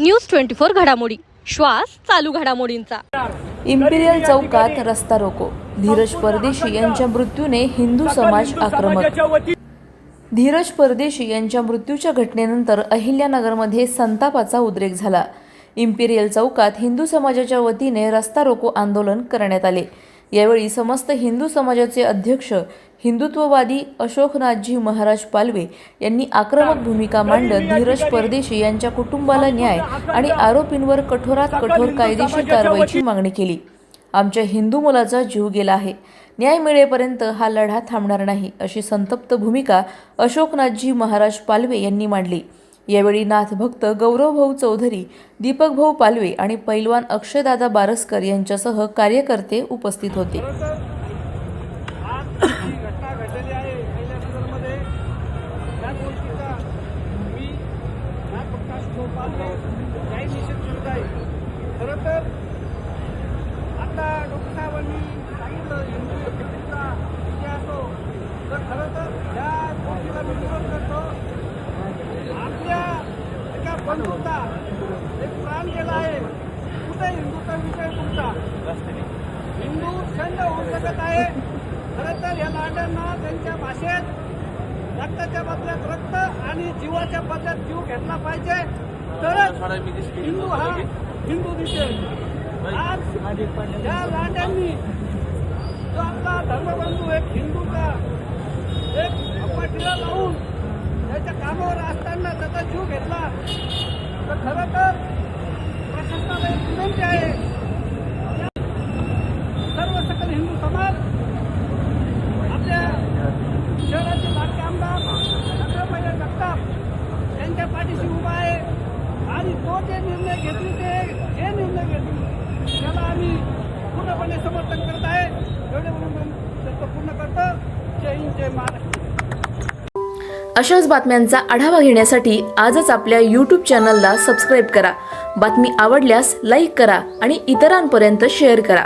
News 24 घडामोडी, श्वास चालू घडामोडींचा। इम्पिरियल चौकात रस्ता रोको, धीरज परदेशी यांच्या मृत्यूने हिंदू समाज आक्रमक। धीरज परदेशी यांच्या मृत्यूच्या घटनेनंतर अहिल्यानगरमध्ये संतापाचा उद्रेक झाला। इम्पिरियल चौकात हिंदू समाजाच्या वतीने रस्ता रोको आंदोलन करण्यात आले। यावेळी समस्त हिंदू समाजाचे अध्यक्ष हिंदुत्ववादी अशोकनाथजी महाराज पालवे यांनी आक्रमक भूमिका मांडत धीरज परदेशी यांच्या कुटुंबाला न्याय आणि आरोपींवर कठोरात कठोर कायदेशीर कारवाईची मागणी केली। आमच्या हिंदू मुलाचा जीव गेला आहे, न्याय मिळेपर्यंत हा लढा थांबणार नाही, अशी संतप्त भूमिका अशोकनाथजी महाराज पालवे यांनी मांडली। यावेळी नाथभक्त गौरवभाऊ चौधरी, दीपकभाऊ पालवे आणि पैलवान अक्षयदादा बारसकर यांच्यासह कार्यकर्ते उपस्थित होते। बंधुता एक प्राण गेला आहे, कुठे हिंदूचा विषय तुमचा हिंदू छंद होऊ शकत आहे। खरं तर या लांड्यांना त्यांच्या भाषेत रक्ताच्या बदल्यात रक्त आणि जीवाच्या बदल्यात जीव घेतला पाहिजे, तरच हिंदू हा हिंदू दिसेल। आज या लांड्यांनी जो आपला धर्मबंधू एक हिंदूचा एक पाठीला लावून त्याच्या कामावर असताना त्याचा जीव घेतला, तर खरं तर प्रशासनाला एक विनंती आहे, सर्व सकल हिंदू समाज आपल्या शहराचे लाडके आमदार चंद्रबाई जगताप यांच्या पाठीशी उभा आहे आणि तो जे निर्णय घेतले हे निर्णय घेतले त्याला आम्ही पूर्णपणे समर्थन करत आहे। एवढे म्हणून त्याचं पूर्ण करतो। जय हिंद, जय महाराष्ट्र। अशाच बातम्यांचा आढावा घेण्यासाठी आजच आपल्या YouTube चॅनलला सबस्क्राईब करा। बातमी आवडल्यास लाईक करा आणि इतरांपर्यंत शेअर करा।